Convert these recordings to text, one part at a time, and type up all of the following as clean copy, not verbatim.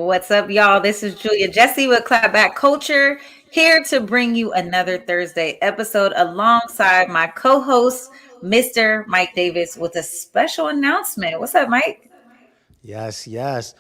What's up, y'all? This is Julia Jessie with Clapback Culture, here to bring you another Thursday episode alongside my co-host, Mr. Mike Davis, with a special announcement. What's up, Mike? Yes.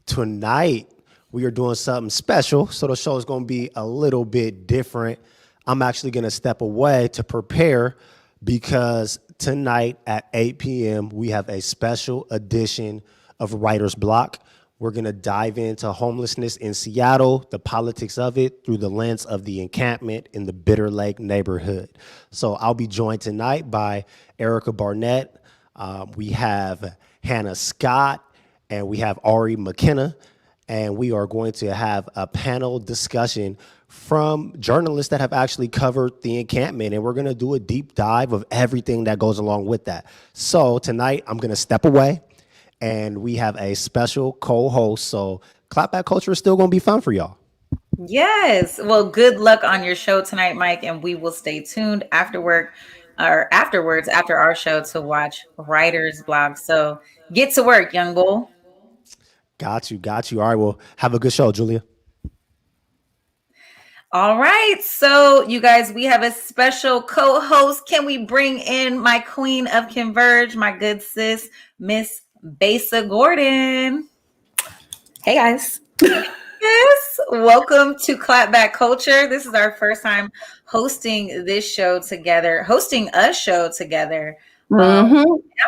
Tonight, we are doing something special. So the show is going to be a little bit different. I'm actually going to step away to prepare because tonight at 8 p.m., we have a special edition of Writer's Block. We're going to dive into homelessness in Seattle, the politics of it through the lens of the encampment in the Bitter Lake neighborhood. So I'll be joined tonight by Erica Barnett. We have Hannah Scott, and we have Ari McKenna. And we are going to have a panel discussion from journalists that have actually covered the encampment. And we're going to do a deep dive of everything that goes along with that. So tonight, I'm going to step away. And we have a special co-host. So Clapback Culture is still going to be fun for y'all. Yes. Well, good luck on your show tonight, Mike. And we will stay tuned after work or afterwards, after our show, to watch Writer's Block. So get to work, young bull. Got you. All right. Well, have a good show, Julia. All right. So, you guys, we have a special co-host. Can we bring in my queen of Converge, my good sis, Miss Besa Gordon? Hey, guys. Yes. Welcome to Clapback Culture. This is our first time hosting a show together. I'm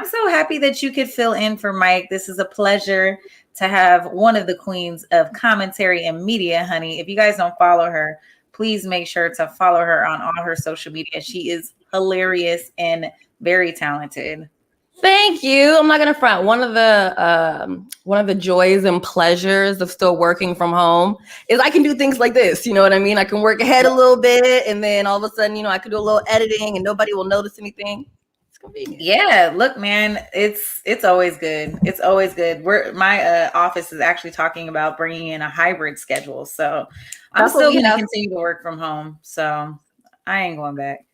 so happy that you could fill in for Mike. This is a pleasure to have one of the queens of commentary and media, honey. If you guys don't follow her, please make sure to follow her on all her social media. She is hilarious and very talented. Thank you. I'm not gonna front. One of the joys and pleasures of still working from home is I can do things like this. You know what I mean? I can work ahead a little bit, and then all of a sudden, I can do a little editing, and nobody will notice anything. Convenient. Yeah, look, man, it's always good. It's always good. My office is actually talking about bringing in a hybrid schedule, so I'm still going to continue to work from home. So I ain't going back.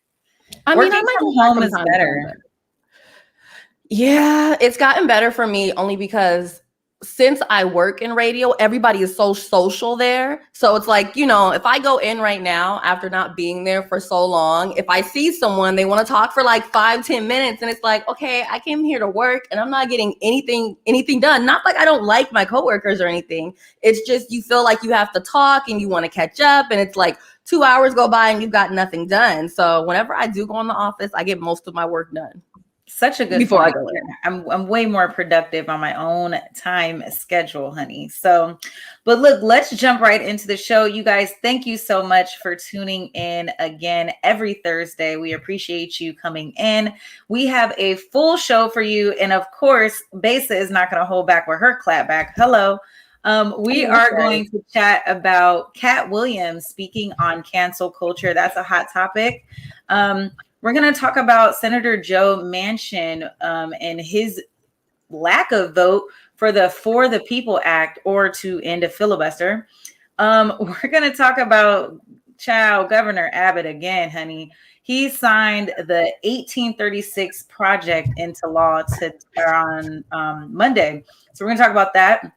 Working from home is better. Yeah, it's gotten better for me only because since I work in radio, everybody is so social there. So it's like, if I go in right now after not being there for so long, if I see someone, they want to talk for like 5-10 minutes. And it's like, okay, I came here to work and I'm not getting anything done. Not like I don't like my coworkers or anything. It's just you feel like you have to talk and you want to catch up. And it's like 2 hours go by and you've got nothing done. So whenever I do go in the office, I get most of my work done. Such a good before point. I go in. I'm way more productive on my own time schedule, honey. So, but look, let's jump right into the show. You guys, thank you so much for tuning in again every Thursday. We appreciate you coming in. We have a full show for you. And of course, Besa is not going to hold back with her clapback. Hello. We are going to chat about Cat Williams speaking on cancel culture. That's a hot topic. We're going to talk about Senator Joe Manchin and his lack of vote for the People Act or to end a filibuster. We're going to talk about Governor Abbott again, honey. He signed the 1836 project into law on Monday. So we're going to talk about that.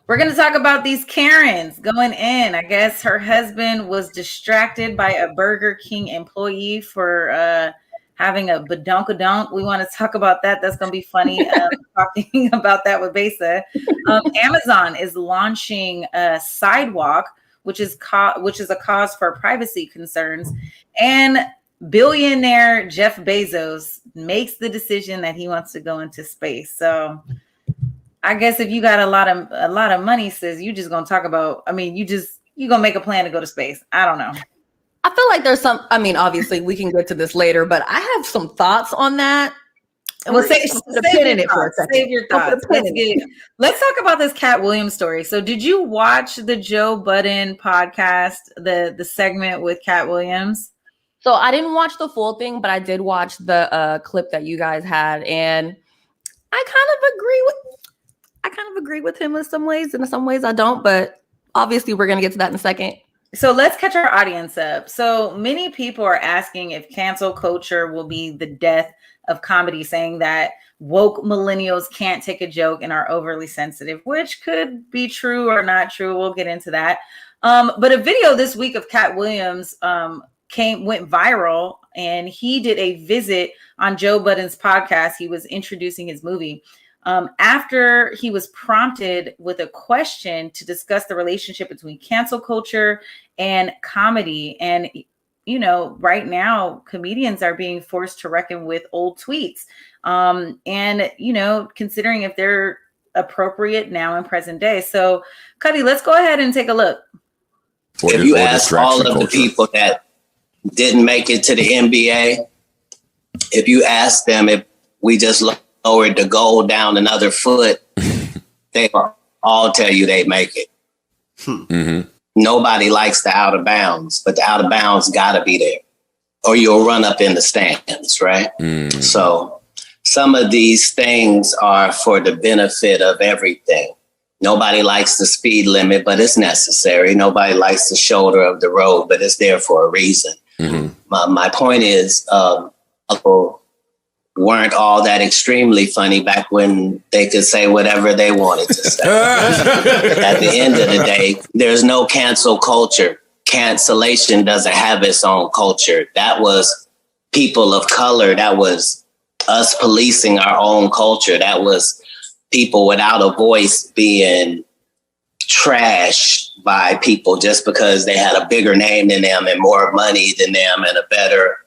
We're going to talk about these Karens going in. I guess her husband was distracted by a Burger King employee for having a badonkadonk. We want to talk about that. That's going to be funny. Talking about that with Besa. Amazon is launching a sidewalk, which is a cause for privacy concerns. And billionaire Jeff Bezos makes the decision that he wants to go into space. So I guess if you got a lot of money, sis, you just gonna talk about. You gonna make a plan to go to space. I don't know. I feel like there's some. Obviously we can get to this later, but I have some thoughts on that. Well, save your thoughts. Let's talk about this Cat Williams story. So, did you watch the Joe Budden podcast, the segment with Cat Williams? So I didn't watch the full thing, but I did watch the clip that you guys had, and I kind of agree with him in some ways, and in some ways I don't. But obviously, we're gonna get to that in a second. So let's catch our audience up. So many people are asking if cancel culture will be the death of comedy, saying that woke millennials can't take a joke and are overly sensitive, which could be true or not true. We'll get into that. But a video this week of Cat Williams went viral, and he did a visit on Joe Budden's podcast. He was introducing his movie. After he was prompted with a question to discuss the relationship between cancel culture and comedy. And, you know, right now, comedians are being forced to reckon with old tweets. And, you know, considering if they're appropriate now in present day. So, Cuddy, let's go ahead and take a look. If you ask all of the people that didn't make it to the NBA, if you ask them if we just lowered the goal down another foot, they all tell you they make it. Mm-hmm. Nobody likes the out of bounds, but the out of bounds gotta be there or you'll run up in the stands, right? Mm. So some of these things are for the benefit of everything. Nobody likes the speed limit, but it's necessary. Nobody likes the shoulder of the road, but it's there for a reason. Mm-hmm. My point is, people weren't all that extremely funny back when they could say whatever they wanted to say. At the end of the day, there's no cancel culture. Cancellation doesn't have its own culture. That was people of color. That was us policing our own culture. That was people without a voice being trashed by people just because they had a bigger name than them and more money than them and a better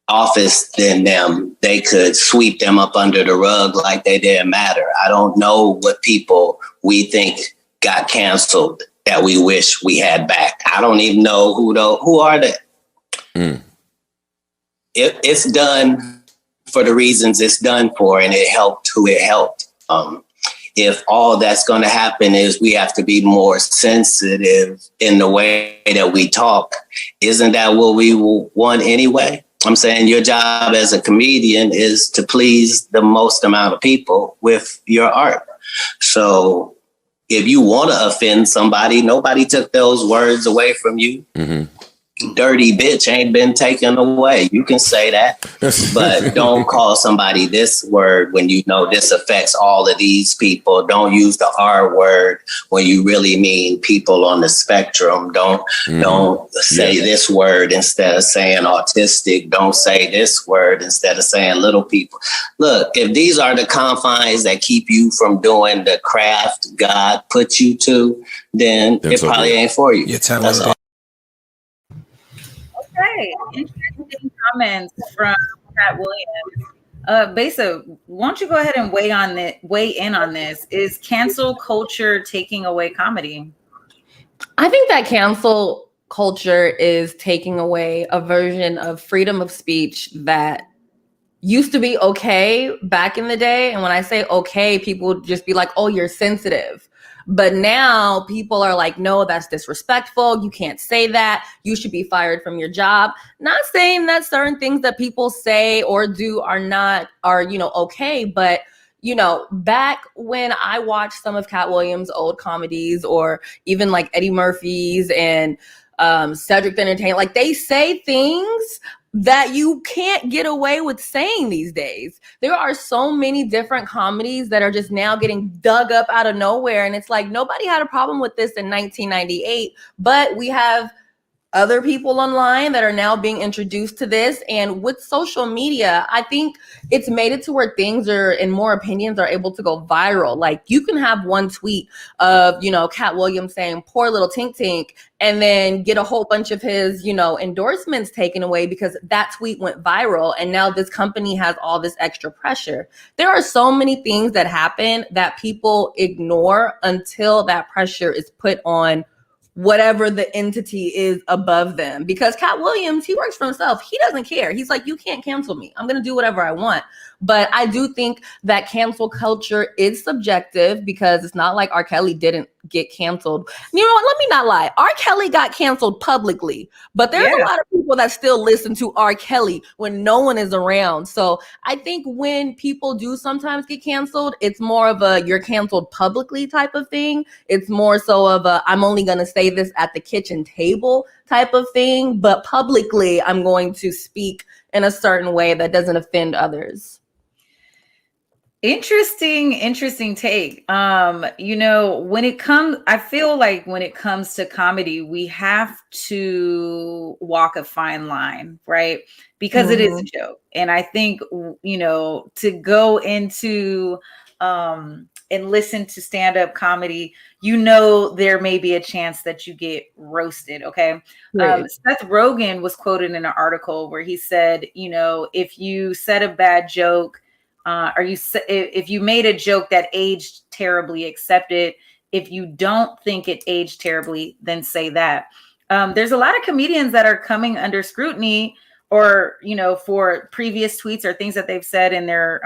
office than them. They could sweep them up under the rug like they didn't matter. I don't know what people we think got canceled that we wish we had back. I don't even know who are they. Mm. It's done for the reasons it's done for, and it helped who it helped. If all that's going to happen is we have to be more sensitive in the way that we talk, isn't that what we want anyway? I'm saying your job as a comedian is to please the most amount of people with your art. So if you want to offend somebody, nobody took those words away from you. Mm-hmm. Dirty bitch ain't been taken away. You can say that, but don't call somebody this word when you know this affects all of these people. Don't use the R word when you really mean people on the spectrum. Don't say this word instead of saying autistic. Don't say this word instead of saying little people. Look, if these are the confines that keep you from doing the craft God put you to, then it probably ain't for you. That's all. Okay, interesting comments from Cat Williams. Besa, why don't you go ahead and weigh in on this? Is cancel culture taking away comedy? I think that cancel culture is taking away a version of freedom of speech that used to be okay back in the day. And when I say okay, people would just be like, oh, you're sensitive. But now people are like, no, that's disrespectful. You can't say that. You should be fired from your job. Not saying that certain things that people say or do are okay. But, back when I watched some of Cat Williams' old comedies or even like Eddie Murphy's and Cedric the Entertainer, like they say things that you can't get away with saying these days. There are so many different comedies that are just now getting dug up out of nowhere. And it's like, nobody had a problem with this in 1998, but we have other people online that are now being introduced to this. And with social media, I think it's made it to where things are, and more opinions are able to go viral. Like you can have one tweet of, Cat Williams saying, poor little Tink Tink, and then get a whole bunch of his, endorsements taken away because that tweet went viral. And now this company has all this extra pressure. There are so many things that happen that people ignore until that pressure is put on whatever the entity is above them. Because Cat Williams, he works for himself. He doesn't care. He's like, you can't cancel me. I'm going to do whatever I want. But I do think that cancel culture is subjective because it's not like R. Kelly didn't get canceled. You know what? Let me not lie. R. Kelly got canceled publicly, but there's a lot of people that still listen to R. Kelly when no one is around. So I think when people do sometimes get canceled, it's more of a you're canceled publicly type of thing. It's more so of a I'm only going to say this at the kitchen table type of thing, but publicly I'm going to speak in a certain way that doesn't offend others. Interesting take. I feel like when it comes to comedy, we have to walk a fine line, right? Because it is a joke. And I think, to go into and listen to stand-up comedy, there may be a chance that you get roasted. Okay. Right. Seth Rogen was quoted in an article where he said, if you said a bad joke, if you made a joke that aged terribly, accept it. If you don't think it aged terribly, then say that. There's a lot of comedians that are coming under scrutiny or, for previous tweets or things that they've said in their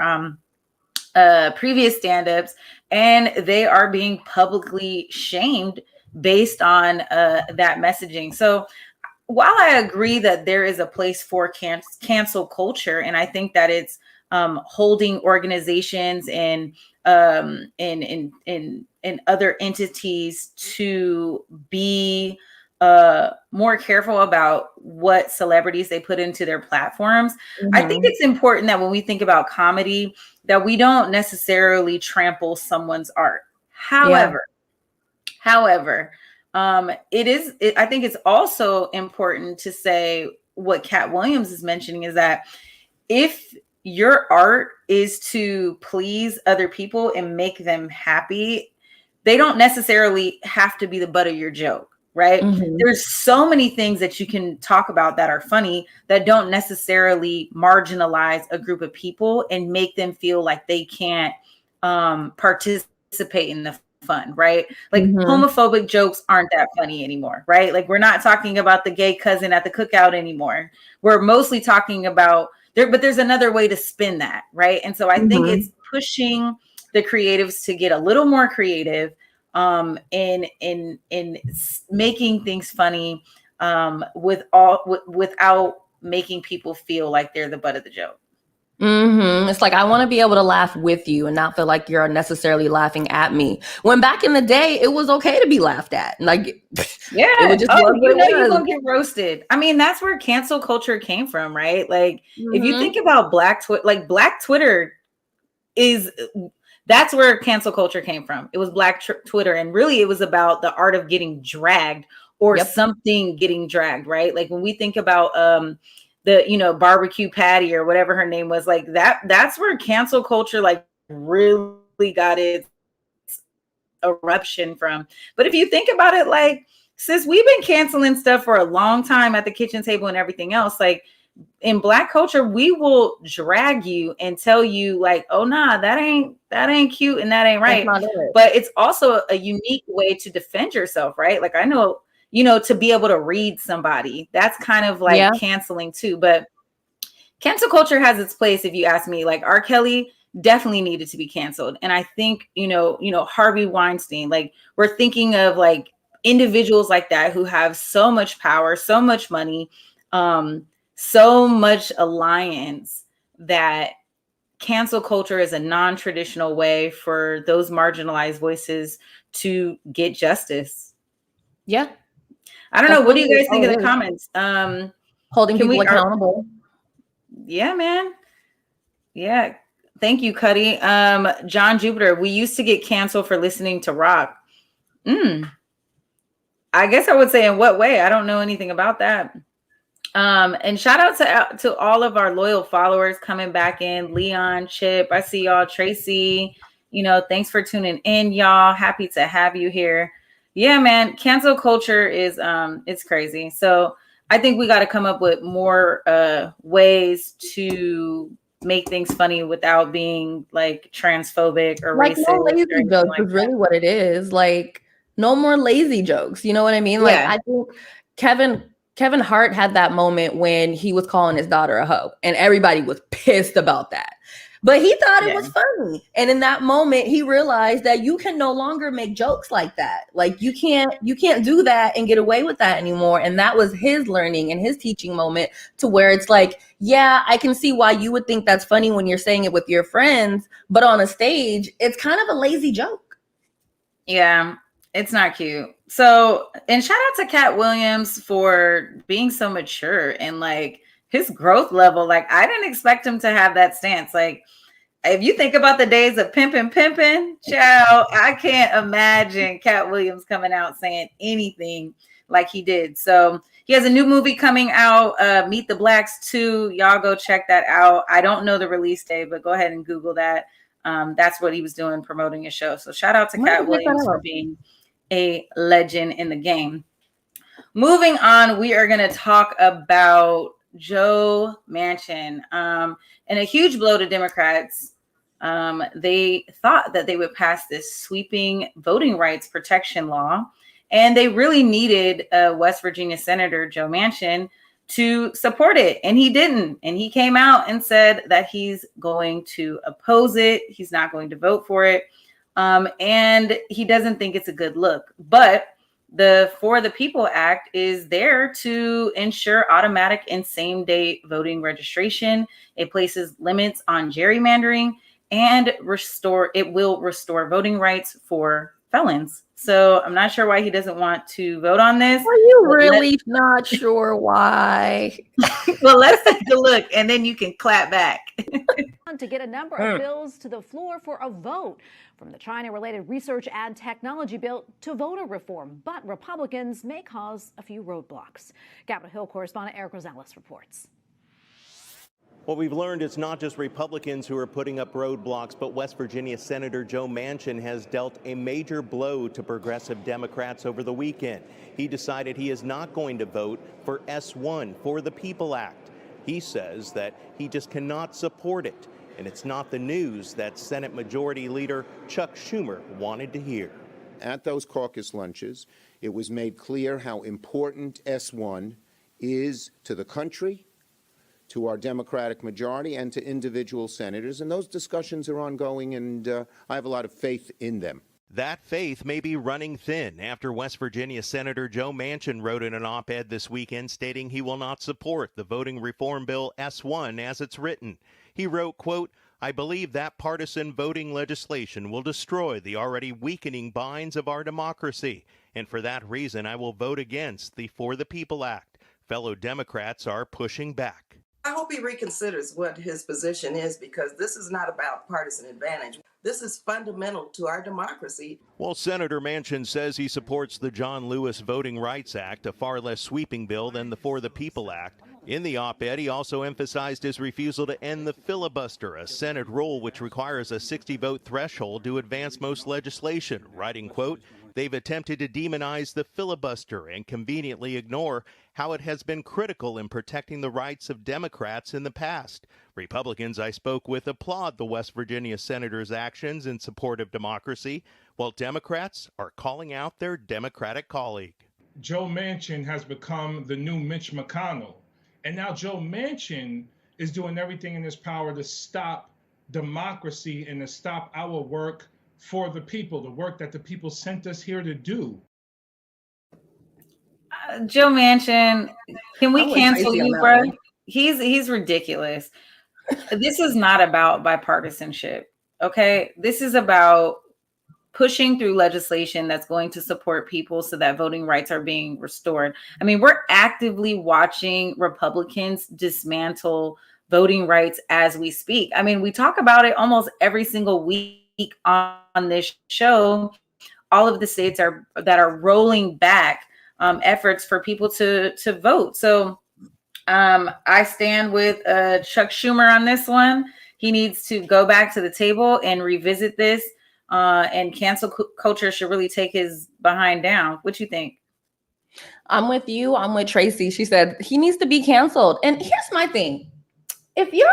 previous stand-ups, and they are being publicly shamed based on that messaging. So while I agree that there is a place for cancel culture, and I think that it's holding organizations and other entities to be more careful about what celebrities they put into their platforms. I think it's important that when we think about comedy, that we don't necessarily trample someone's art. However, I think it's also important to say what Cat Williams is mentioning is that if your art is to please other people and make them happy, they don't necessarily have to be the butt of your joke, right? There's so many things that you can talk about that are funny that don't necessarily marginalize a group of people and make them feel like they can't participate in the fun, right? Like homophobic jokes aren't that funny anymore, right? Like we're not talking about the gay cousin at the cookout anymore. We're mostly talking about but there's another way to spin that, right? And so I think it's pushing the creatives to get a little more creative in making things funny without making people feel like they're the butt of the joke. It's like, I want to be able to laugh with you and not feel like you're necessarily laughing at me. When back in the day, it was okay to be laughed at. Like, it would just you're going to get roasted. I mean, that's where cancel culture came from, right? Like, if you think about Black Twitter that's where cancel culture came from. It was Black Twitter. And really, it was about the art of getting dragged or something getting dragged, right? Like when we think about, the barbecue Patty or whatever her name was, like that's where cancel culture like really got its eruption from. But if you think about it, like, sis, we've been canceling stuff for a long time at the kitchen table and everything else. Like in Black culture, we will drag you and tell you like, oh nah, that ain't cute and that ain't right. But it's also a unique way to defend yourself, right? Like I know, to be able to read somebody, that's kind of like canceling too. But cancel culture has its place. If you ask me, like R. Kelly definitely needed to be canceled. And I think, Harvey Weinstein, like we're thinking of like individuals like that who have so much power, so much money, so much alliance that cancel culture is a non-traditional way for those marginalized voices to get justice. Yeah. I don't know. What do you guys think of the comments? Holding people accountable. Yeah, man. Yeah. Thank you, Cuddy. John Jupiter, we used to get canceled for listening to rock. I guess I would say in what way? I don't know anything about that. And shout out to all of our loyal followers coming back in. Leon, Chip, I see y'all. Tracy, thanks for tuning in, y'all. Happy to have you here. Yeah, man, cancel culture is it's crazy. So I think we got to come up with more ways to make things funny without being like transphobic or like racist. No lazy jokes is really what it is. Like no more lazy jokes. You know what I mean? Like I think Kevin Hart had that moment when he was calling his daughter a hoe, and everybody was pissed about that. But he thought it was funny. And in that moment, he realized that you can no longer make jokes like that. Like you can't do that and get away with that anymore. And that was his learning and his teaching moment, to where it's like, yeah, I can see why you would think that's funny when you're saying it with your friends, but on a stage, it's kind of a lazy joke. Yeah, it's not cute. So, and shout out to Cat Williams for being so mature and like his growth level. Like, I didn't expect him to have that stance. Like, if you think about the days of pimping, child, I can't imagine Cat Williams coming out saying anything like he did. So he has a new movie coming out, Meet the Blacks 2. Y'all go check that out. I don't know the release date, but go ahead and Google that. That's what he was doing, promoting his show. So shout out to Cat Williams for being a legend in the game. Moving on, we are going to talk about Joe Manchin, and a huge blow to Democrats. They thought that they would pass this sweeping voting rights protection law, and they really needed West Virginia Senator Joe Manchin to support it, and he didn't. And he came out and said that he's going to oppose it. He's not going to vote for it, and he doesn't think it's a good look. But the For the People Act is there to ensure automatic and same-day voting registration. It places limits on gerrymandering and it will restore voting rights for felons. So I'm not sure why he doesn't want to vote on this. Are you really not sure why? Well, let's take a look and then you can clap back. To get a number of bills to the floor for a vote, from the China-related research and technology bill to voter reform. But Republicans may cause a few roadblocks. Capitol Hill correspondent Eric Rosales reports. What we've learned is not just Republicans who are putting up roadblocks, but West Virginia Senator Joe Manchin has dealt a major blow to progressive Democrats over the weekend. He decided he is not going to vote for S1, For the People Act. He says that he just cannot support it, and it's not the news that Senate Majority Leader Chuck Schumer wanted to hear. At those caucus lunches, it was made clear how important S1 is to the country, to our Democratic majority, and to individual senators. And those discussions are ongoing, and I have a lot of faith in them. That faith may be running thin after West Virginia Senator Joe Manchin wrote in an op-ed this weekend stating he will not support the voting reform bill S1 as it's written. He wrote, quote, "I believe that partisan voting legislation will destroy the already weakening binds of our democracy. And for that reason, I will vote against the For the People Act." Fellow Democrats are pushing back. I hope he reconsiders what his position is, because this is not about partisan advantage. This is fundamental to our democracy. Well, Senator Manchin says he supports the John Lewis Voting Rights Act, a far less sweeping bill than the For the People Act. In the op-ed, he also emphasized his refusal to end the filibuster, a Senate rule which requires a 60-vote threshold to advance most legislation, writing, quote, "They've attempted to demonize the filibuster and conveniently ignore how it has been critical in protecting the rights of Democrats in the past. Republicans I spoke with applaud the West Virginia senator's actions in support of democracy, while Democrats are calling out their Democratic colleague." Joe Manchin has become the new Mitch McConnell. And now Joe Manchin is doing everything in his power to stop democracy and to stop our work for the people, the work that the people sent us here to do. Joe Manchin, can we cancel you, bro? He's ridiculous. This is not about bipartisanship, okay? This is about pushing through legislation that's going to support people so that voting rights are being restored. I mean, we're actively watching Republicans dismantle voting rights as we speak. I mean, we talk about it almost every single week on this show. All of the states that are rolling back efforts for people to vote. So I stand with Chuck Schumer on this one. He needs to go back to the table and revisit this, and cancel culture should really take his behind down. What you think? I'm with you. I'm with Tracy. She said he needs to be canceled. And here's my thing. If you're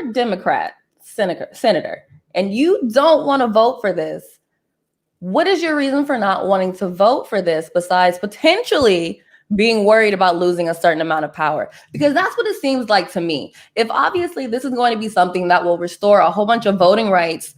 a Democrat senator, and you don't want to vote for this, what is your reason for not wanting to vote for this besides potentially being worried about losing a certain amount of power, because that's what it seems like to me. If obviously this is going to be something that will restore a whole bunch of voting rights,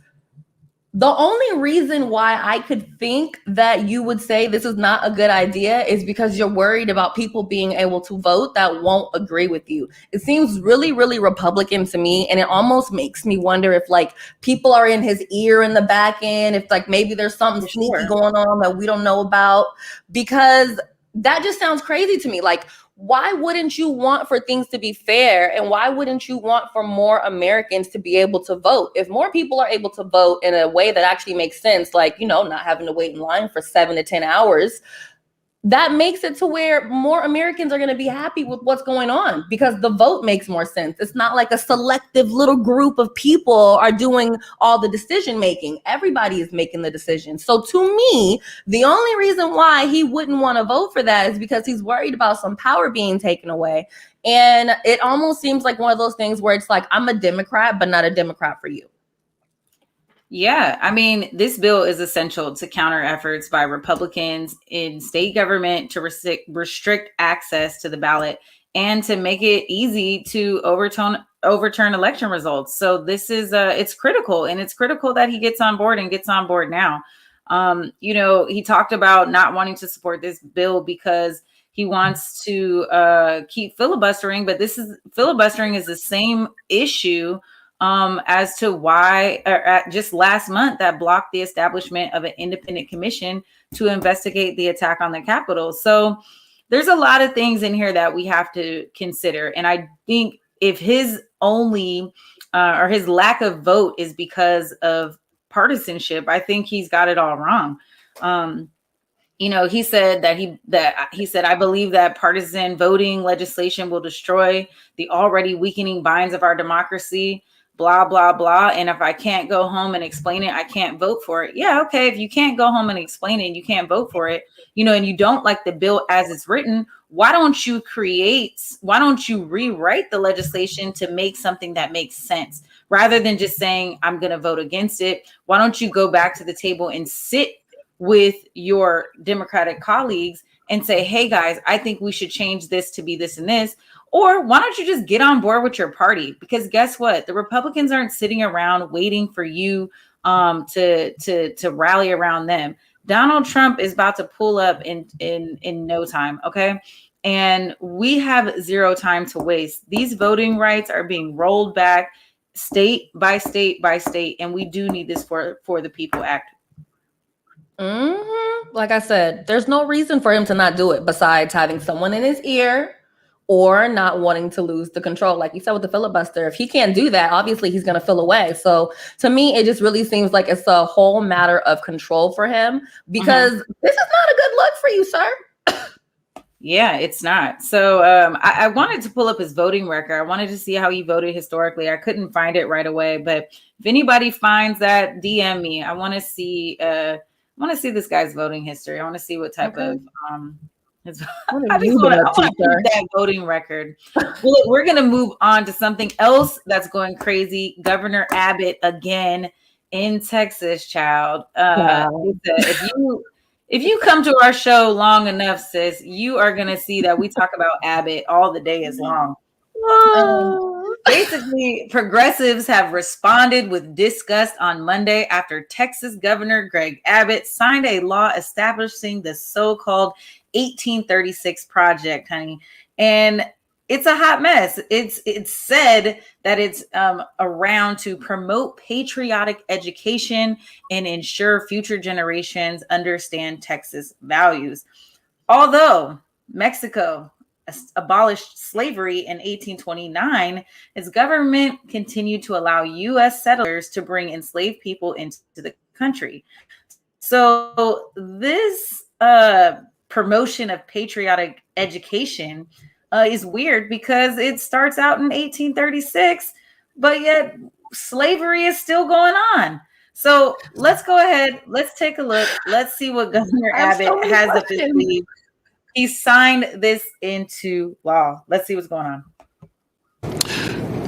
the only reason why I could think that you would say this is not a good idea is because you're worried about people being able to vote that won't agree with you. It seems really, really Republican to me. And it almost makes me wonder if like people are in his ear in the back end, if like maybe there's something sneaky going on that we don't know about, because that just sounds crazy to me. Like, why wouldn't you want for things to be fair? And why wouldn't you want for more Americans to be able to vote? If more people are able to vote in a way that actually makes sense, like, you know, not having to wait in line for 7 to 10 hours, that makes it to where more Americans are going to be happy with what's going on, because the vote makes more sense. It's not like a selective little group of people are doing all the decision making. Everybody is making the decision. So to me, the only reason why he wouldn't want to vote for that is because he's worried about some power being taken away. And it almost seems like one of those things where it's like, I'm a Democrat, but not a Democrat for you. Yeah, I mean, this bill is essential to counter efforts by Republicans in state government to restrict access to the ballot and to make it easy to overturn election results. So this is it's critical, and it's critical that he gets on board and gets on board now. You know, he talked about not wanting to support this bill because he wants to keep filibustering, but filibustering is the same issue as to why just last month that blocked the establishment of an independent commission to investigate the attack on the Capitol. So there's a lot of things in here that we have to consider. And I think if his only or his lack of vote is because of partisanship, I think he's got it all wrong. You know, he said I believe that partisan voting legislation will destroy the already weakening binds of our democracy. Blah, blah, blah. And if I can't go home and explain it, I can't vote for it. Yeah, okay. If you can't go home and explain it and you can't vote for it, you know, and you don't like the bill as it's written, why don't you rewrite the legislation to make something that makes sense rather than just saying, I'm going to vote against it? Why don't you go back to the table and sit with your Democratic colleagues and say, hey guys, I think we should change this to be this and this. Or why don't you just get on board with your party? Because guess what? The Republicans aren't sitting around waiting for you to rally around them. Donald Trump is about to pull up in no time. Okay. And we have zero time to waste. These voting rights are being rolled back state by state by state. And we do need this for the People Act. Mm-hmm. Like I said, there's no reason for him to not do it besides having someone in his ear or not wanting to lose the control. Like you said with the filibuster, if he can't do that, obviously he's going to fill away. So to me, it just really seems like it's a whole matter of control for him, because this is not a good look for you, sir. Yeah, it's not. So I wanted to pull up his voting record. I wanted to see how he voted historically. I couldn't find it right away, but if anybody finds that, DM me. I want to see this guy's voting history. I want to see what type of I just want to that voting record. Well, we're going to move on to something else that's going crazy. Governor Abbott again in Texas, child. If you come to our show long enough, sis, you are going to see that we talk about Abbott all the day is long. Basically, progressives have responded with disgust on Monday after Texas Governor Greg Abbott signed a law establishing the so-called 1836 project, honey. And it's a hot mess. It's said that it's around to promote patriotic education and ensure future generations understand Texas values. Although Mexico abolished slavery in 1829, its government continued to allow U.S. settlers to bring enslaved people into the country. So this promotion of patriotic education is weird because it starts out in 1836, but yet slavery is still going on. So let's go ahead. Let's take a look. Let's see what Governor Abbott has up his sleeve. He signed this into law. Let's see what's going on.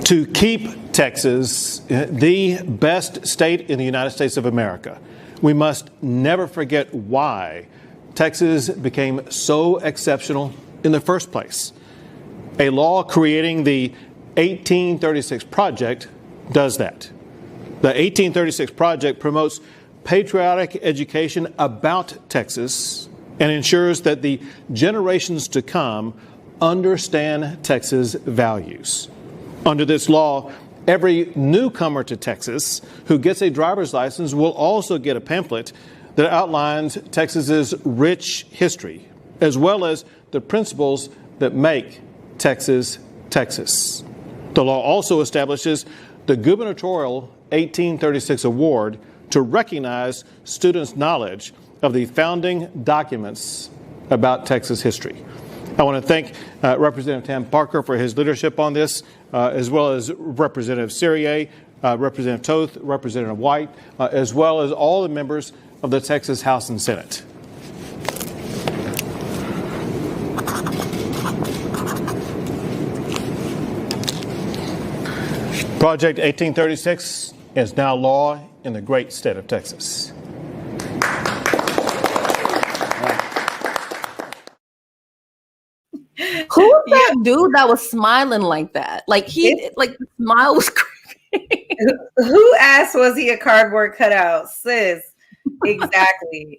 To keep Texas the best state in the United States of America, we must never forget why Texas became so exceptional in the first place. A law creating the 1836 Project does that. The 1836 Project promotes patriotic education about Texas and ensures that the generations to come understand Texas values. Under this law, every newcomer to Texas who gets a driver's license will also get a pamphlet that outlines Texas's rich history, as well as the principles that make Texas, Texas. The law also establishes the gubernatorial 1836 award to recognize students' knowledge of the founding documents about Texas history. I want to thank Representative Tam Parker for his leadership on this, as well as Representative Serrier, Representative Toth, Representative White, as well as all the members of the Texas House and Senate. Project 1836 is now law in the great state of Texas. Who was that dude that was smiling like that? Like the smile was creepy. Who asked, was he a cardboard cutout? Sis, exactly.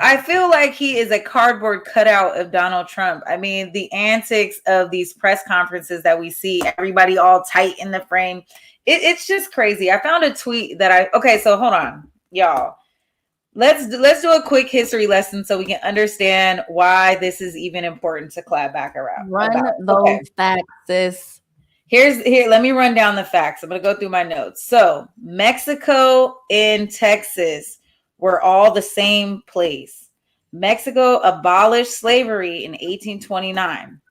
I feel like he is a cardboard cutout of Donald Trump. I mean, the antics of these press conferences that we see, everybody all tight in the frame. It's just crazy. I found a tweet that okay, so hold on, y'all. Let's do a quick history lesson so we can understand why this is even important to clap back around. Run those facts, sis. Here, let me run down the facts. I'm going to go through my notes. So Mexico and Texas were all the same place. Mexico abolished slavery in 1829.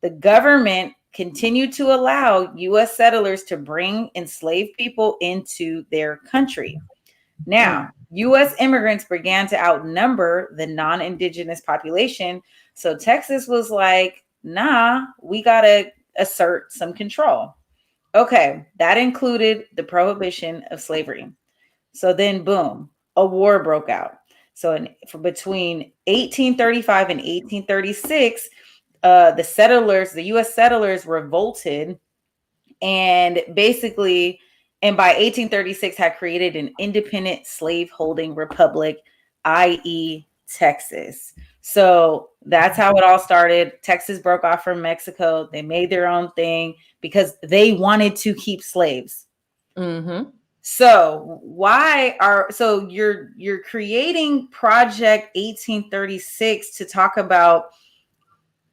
The government continued to allow U.S. settlers to bring enslaved people into their country. Now, U.S. immigrants began to outnumber the non-indigenous population. So Texas was like, nah, we got to assert some control. Okay, that included the prohibition of slavery. So then, boom, a war broke out. So between 1835 and 1836, the U.S. settlers revolted and basically, and by 1836 had created an independent slaveholding republic, i.e. Texas. So that's how it all started. Texas broke off from Mexico. They made their own thing because they wanted to keep slaves. Mm-hmm. So you're creating Project 1836 to talk about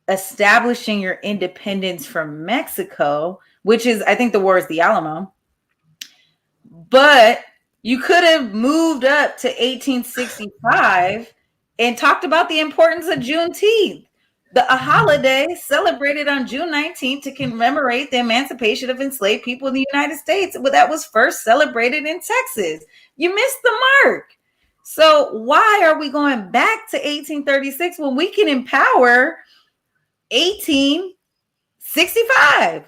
establishing your independence from Mexico, which is, I think the war is the Alamo. But you could have moved up to 1865 and talked about the importance of Juneteenth, a holiday celebrated on June 19th to commemorate the emancipation of enslaved people in the United States. But that was first celebrated in Texas. You missed the mark. So why are we going back to 1836 when we can empower 1865?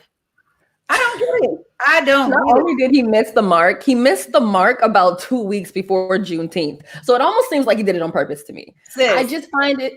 I don't get it. I don't. Not only did he miss the mark, he missed the mark about 2 weeks before Juneteenth. So it almost seems like he did it on purpose to me. Sis. I just find it.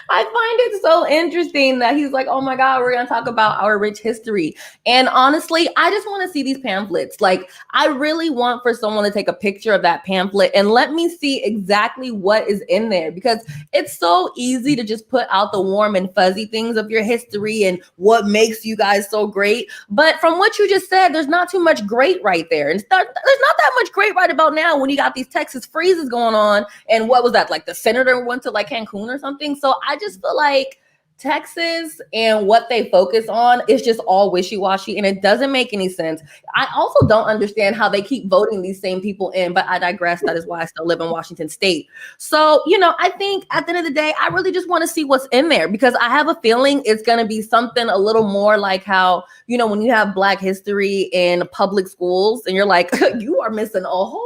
I find it so interesting that he's like, oh my God, we're going to talk about our rich history. And honestly, I just want to see these pamphlets. Like, I really want for someone to take a picture of that pamphlet and let me see exactly what is in there, because it's so easy to just put out the warm and fuzzy things of your history and what makes you guys so great. But from what you just said, there's not too much great right there. And there's not that much great right about now when you got these Texas freezes going on. And what was that? Like the senator went to like Cancun or something. So I just feel like Texas and what they focus on is just all wishy-washy and it doesn't make any sense. I also don't understand how they keep voting these same people in, but I digress. That is why I still live in Washington State. So, I think at the end of the day, I really just want to see what's in there, because I have a feeling it's going to be something a little more like how, when you have Black history in public schools and you're like, you are missing a whole lot.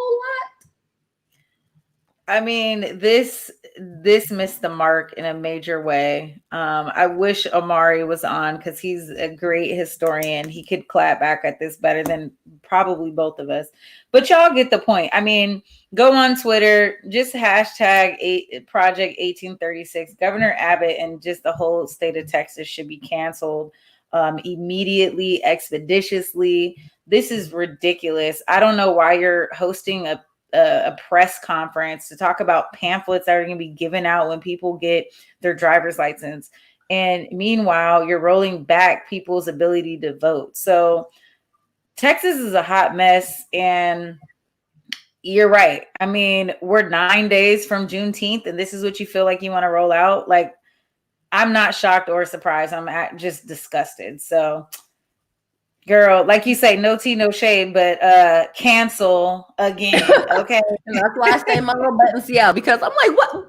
I mean, this missed the mark in a major way. I wish Omari was on because he's a great historian. He could clap back at this better than probably both of us. But y'all get the point. I mean, go on Twitter, just hashtag Project 1836. Governor Abbott and just the whole state of Texas should be canceled immediately, expeditiously. This is ridiculous. I don't know why you're hosting a press conference to talk about pamphlets that are going to be given out when people get their driver's license. And meanwhile, you're rolling back people's ability to vote. So Texas is a hot mess. And you're right. I mean, we're 9 days from Juneteenth, and this is what you feel like you want to roll out. Like, I'm not shocked or surprised. I'm just disgusted. So girl, like you say, no tea, no shade, but cancel again. Okay. And that's why I stay in my little buttons, yeah, because I'm like, what?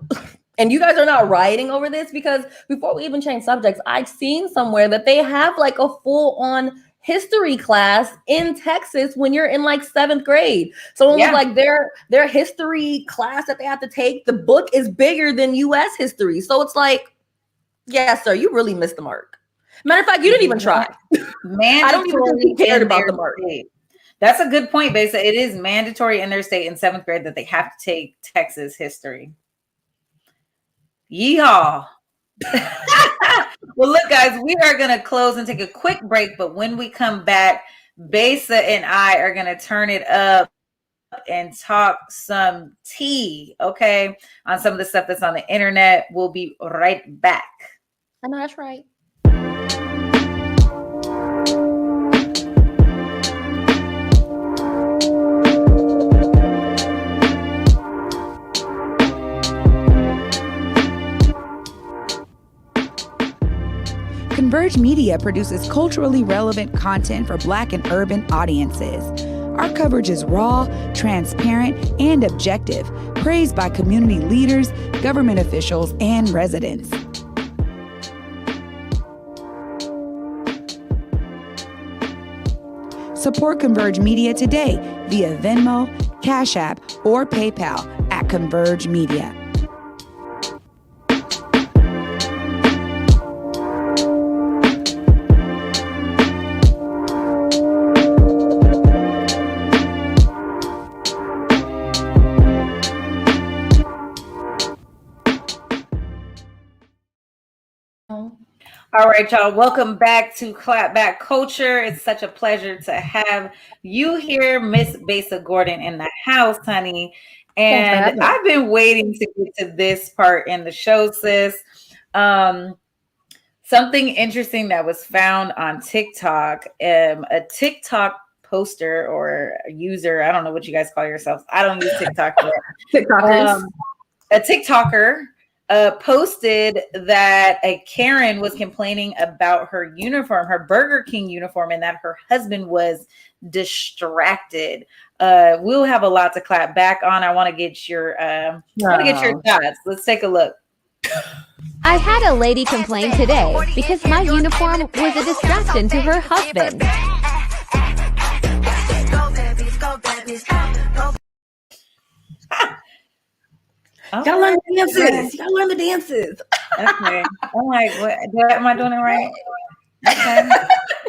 And you guys are not rioting over this? Because before we even change subjects, I've seen somewhere that they have like a full-on history class in Texas when you're in like 7th grade. So it was like their history class that they have to take. The book is bigger than U.S. history. So it's like, yeah, sir, you really missed the mark. Matter of fact, you didn't even try. I don't even think you cared about the mark. That's a good point, Besa. It is mandatory in their state in 7th grade that they have to take Texas history. Yeehaw. Well, look, guys, we are going to close and take a quick break. But when we come back, Besa and I are going to turn it up and talk some tea, okay, on some of the stuff that's on the internet. We'll be right back. I know that's right. Converge Media produces culturally relevant content for Black and urban audiences. Our coverage is raw, transparent, and objective, praised by community leaders, government officials, and residents. Support Converge Media today via Venmo, Cash App, or PayPal at Converge Media. All right, y'all. Welcome back to Clapback Culture. It's such a pleasure to have you here, Miss Besa Gordon, in the house, honey. And I've been waiting to get to this part in the show, sis. Something interesting that was found on TikTok, a TikTok poster or a user, I don't know what you guys call yourselves. I don't use TikTok yet. TikTokers. A TikToker posted that a Karen was complaining about her uniform, her Burger King uniform, and that her husband was distracted. We'll have a lot to clap back on. I want to get your thoughts. Let's take a look. I had a lady complain today because my uniform was a distraction to her husband. Gotta learn the dances. You gotta learn the dances. Okay. I'm like, what? Am I doing it right? Okay.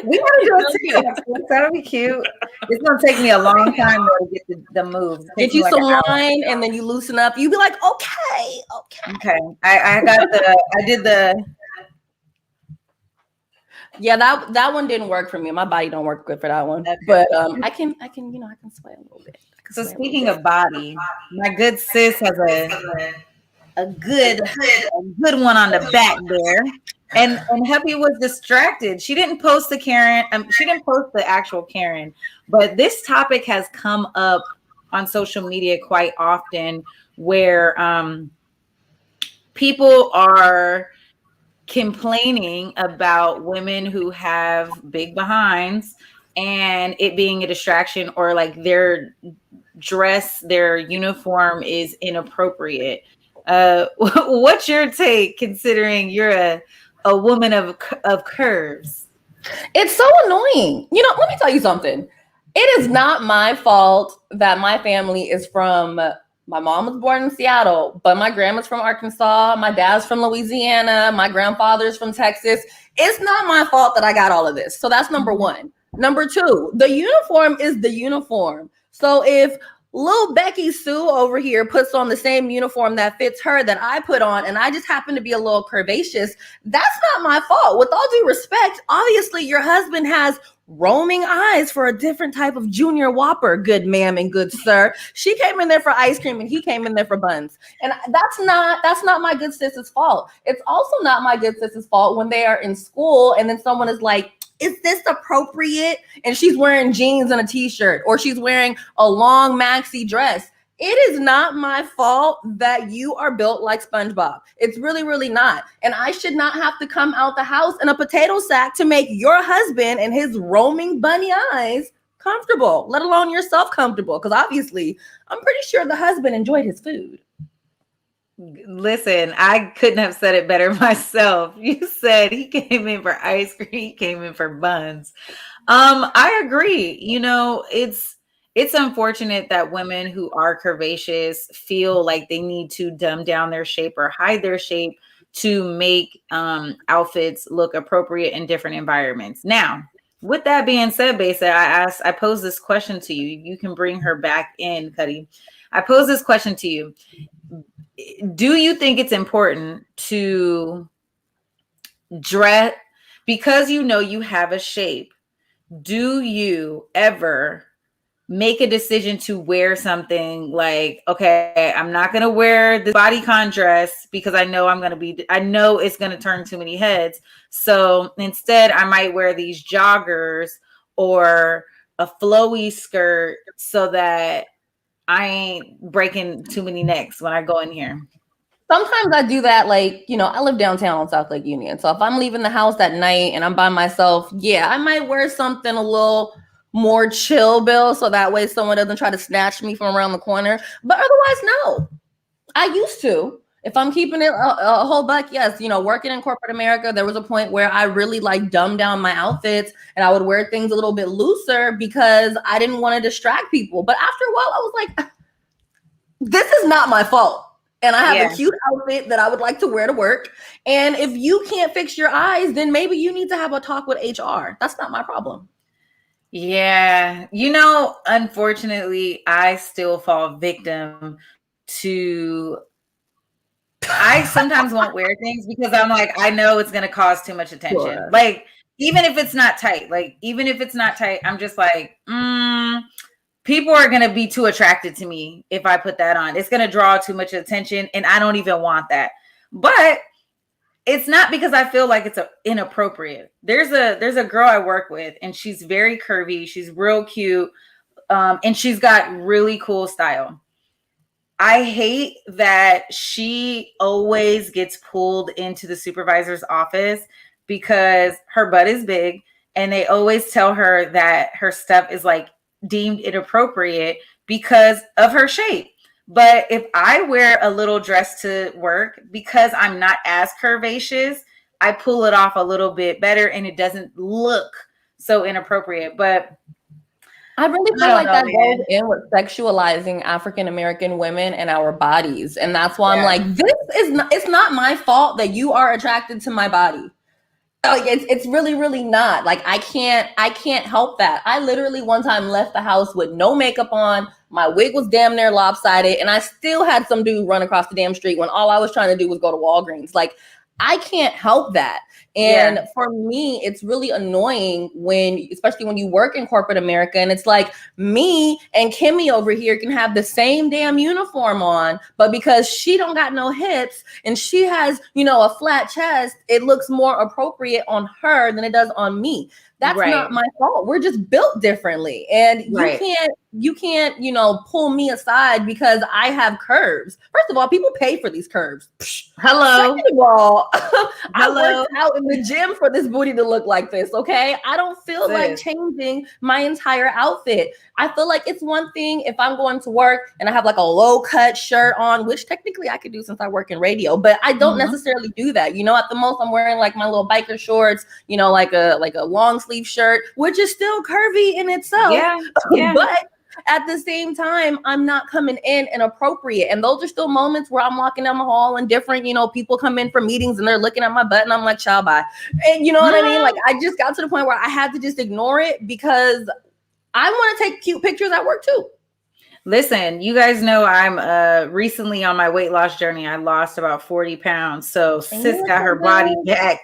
We want to do a TikTok. That'll be cute. It's gonna take me a long time to get the moves. Get you some wine and then you loosen up. You be like, okay. Okay. I did the. Yeah, that one didn't work for me. My body don't work good for that one. Okay. But I can sway a little bit. So speaking of body, my good sis has a good one on the back there. And Happy was distracted. She didn't post the Karen. She didn't post the actual Karen, but this topic has come up on social media quite often, where people are complaining about women who have big behinds and it being a distraction, or like their dress, their uniform is inappropriate. What's your take, considering you're a woman of curves? It's so annoying. Let me tell you something. It is not my fault that my family is from My mom was born in Seattle, but my grandma's from Arkansas. My dad's from Louisiana. My grandfather's from Texas. It's not my fault that I got all of this. So that's number one. Number two, the uniform is the uniform. So if Lil Becky Sue over here puts on the same uniform that fits her that I put on, and I just happen to be a little curvaceous, that's not my fault. With all due respect, obviously your husband has roaming eyes for a different type of junior whopper, good ma'am and good sir. She came in there for ice cream and he came in there for buns. And that's not my good sis's fault. It's also not my good sis's fault when they are in school and then someone is like, is this appropriate? And she's wearing jeans and a t-shirt, or she's wearing a long maxi dress. It is not my fault that you are built like SpongeBob. It's really, really not. And I should not have to come out the house in a potato sack to make your husband and his roaming bunny eyes comfortable, let alone yourself comfortable. Because obviously, I'm pretty sure the husband enjoyed his food. Listen, I couldn't have said it better myself. You said he came in for ice cream, he came in for buns. I agree. You know, it's unfortunate that women who are curvaceous feel like they need to dumb down their shape or hide their shape to make outfits look appropriate in different environments. Now, with that being said, Besa, I posed this question to you. You can bring her back in, Cuddy. I pose this question to you. Do you think it's important to dress because you know you have a shape? Do you ever make a decision to wear something like, okay, I'm not going to wear the bodycon dress because I know I know it's going to turn too many heads. So instead I might wear these joggers or a flowy skirt so that I ain't breaking too many necks when I go in here. Sometimes I do that, like, you know, I live downtown on South Lake Union. So if I'm leaving the house at night and I'm by myself, yeah, I might wear something a little more chill, Bill, so that way someone doesn't try to snatch me from around the corner. But otherwise, no. I used to. If I'm keeping it a whole buck, yes. You know, working in corporate America, there was a point where I really like dumbed down my outfits and I would wear things a little bit looser because I didn't want to distract people. But after a while, I was like, this is not my fault. And I have a cute outfit that I would like to wear to work. And if you can't fix your eyes, then maybe you need to have a talk with HR. That's not my problem. Yeah. You know, unfortunately, I still fall victim to, I sometimes won't wear things because I'm like, I know it's going to cause too much attention. Sure. Like, even if it's not tight, I'm just like, people are going to be too attracted to me if I put that on. It's going to draw too much attention and I don't even want that. But it's not because I feel like it's inappropriate. There's a girl I work with and she's very curvy. She's real cute. And she's got really cool style. I hate that she always gets pulled into the supervisor's office because her butt is big and they always tell her that her stuff is like deemed inappropriate because of her shape. But if I wear a little dress to work because I'm not as curvaceous, I pull it off a little bit better and it doesn't look so inappropriate. But I really feel like that goes in with sexualizing African American women and our bodies. And that's why I'm like, it's not my fault that you are attracted to my body. Like it's really, really not. Like I can't help that. I literally one time left the house with no makeup on. My wig was damn near lopsided, and I still had some dude run across the damn street when all I was trying to do was go to Walgreens. Like I can't help that. And for me, it's really annoying especially when you work in corporate America and it's like me and Kimmy over here can have the same damn uniform on, but because she don't got no hips and she has, you know, a flat chest, it looks more appropriate on her than it does on me. That's not my fault. We're just built differently. And you can't, you know, pull me aside because I have curves. First of all, people pay for these curves. Hello. Second of all, I worked out in the gym for this booty to look like this, okay? I don't feel like changing my entire outfit. I feel like it's one thing if I'm going to work and I have like a low cut shirt on, which technically I could do since I work in radio, but I don't necessarily do that. You know, at the most I'm wearing like my little biker shorts, you know, like a long sleeve shirt, which is still curvy in itself. But at the same time, I'm not coming in inappropriate. And those are still moments where I'm walking down the hall and different, people come in for meetings and they're looking at my butt and I'm like, ciao, bye. And you know what I mean? Like, I just got to the point where I had to just ignore it because I want to take cute pictures at work too. Listen, you guys know I'm recently on my weight loss journey. I lost about 40 pounds. So sis got her body back,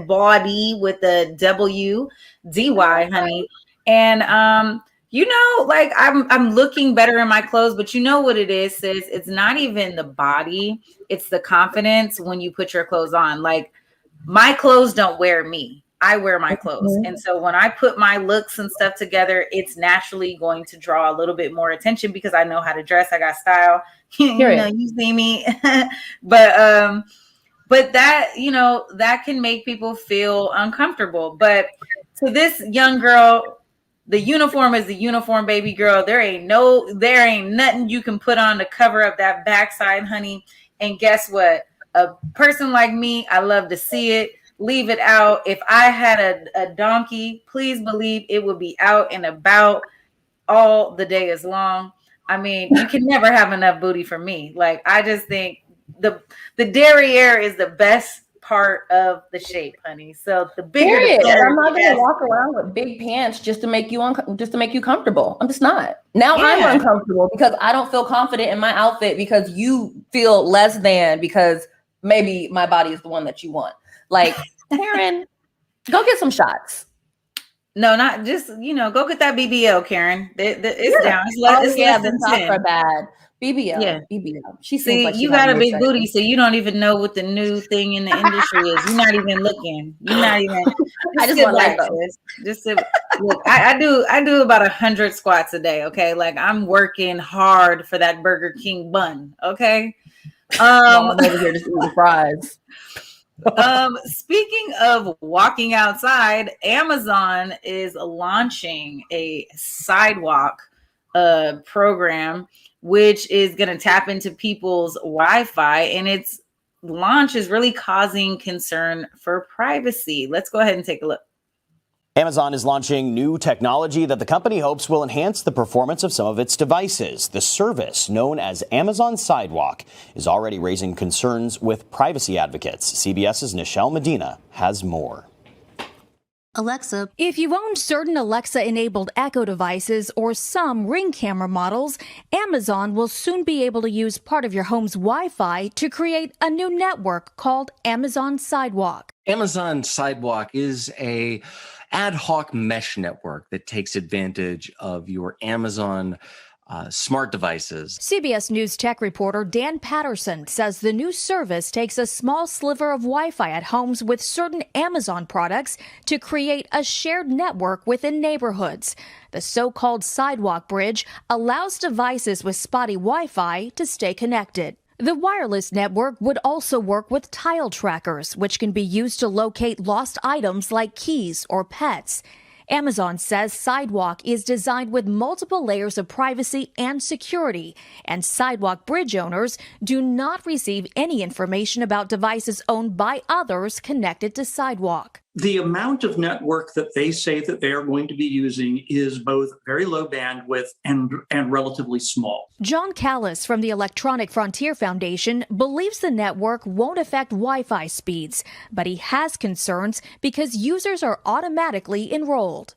body with the WDY, honey. And like I'm looking better in my clothes, but you know what it is, sis? It's not even the body, it's the confidence when you put your clothes on. Like, my clothes don't wear me. I wear my clothes. And so when I put my looks and stuff together, it's naturally going to draw a little bit more attention because I know how to dress. I got style. You see me. But that, that can make people feel uncomfortable. But to this young girl, the uniform is the uniform, baby girl. There ain't nothing you can put on to cover up that backside, honey. And guess what? A person like me, I love to see it. Leave it out. If I had a donkey, please believe it would be out and about all the day as long. I mean, you can never have enough booty for me. Like, I just think the derriere is the best part of the shape, honey. So the bigger the better. I'm not gonna walk around with big pants just to make you comfortable. I'm just not. Now I'm uncomfortable because I don't feel confident in my outfit because you feel less than because maybe my body is the one that you want. Like, Karen, go get some shots. No, not just, go get that BBL, Karen. It's down. The tops are bad. BBL. Yeah. BBL. You got a big booty, so you don't even know what the new thing in the industry is. You're not even looking. You're not even. I just want like this. Just look. I do about 100 squats a day. Okay, like I'm working hard for that Burger King bun. Okay. I'm over here just eating fries. Speaking of walking outside, Amazon is launching a sidewalk program, which is going to tap into people's Wi-Fi, and its launch is really causing concern for privacy. Let's go ahead and take a look. Amazon is launching new technology that the company hopes will enhance the performance of some of its devices. The service, known as Amazon Sidewalk, is already raising concerns with privacy advocates. CBS's Nichelle Medina has more. Alexa. If you own certain Alexa-enabled Echo devices or some Ring camera models, Amazon will soon be able to use part of your home's Wi-Fi to create a new network called Amazon Sidewalk. Amazon Sidewalk is a ad hoc mesh network that takes advantage of your Amazon smart devices. CBS News tech reporter Dan Patterson says the new service takes a small sliver of Wi-Fi at homes with certain Amazon products to create a shared network within neighborhoods. The so-called Sidewalk Bridge allows devices with spotty Wi-Fi to stay connected. The wireless network would also work with tile trackers, which can be used to locate lost items like keys or pets. Amazon says Sidewalk is designed with multiple layers of privacy and security, and Sidewalk Bridge owners do not receive any information about devices owned by others connected to Sidewalk. The amount of network that they say that they are going to be using is both very low bandwidth and relatively small. John Callis from the Electronic Frontier Foundation believes the network won't affect Wi-Fi speeds, but he has concerns because users are automatically enrolled.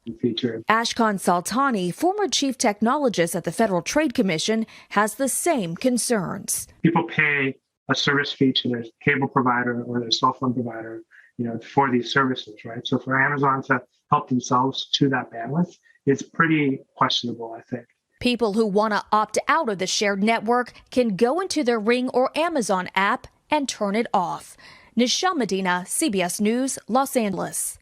Ashkan Saltani, former chief technologist at the Federal Trade Commission, has the same concerns. People pay a service fee to their cable provider or their cell phone provider, for these services, right? So for Amazon to help themselves to that bandwidth, it's pretty questionable, I think. People who want to opt out of the shared network can go into their Ring or Amazon app and turn it off. Nichelle Medina, CBS News, Los Angeles.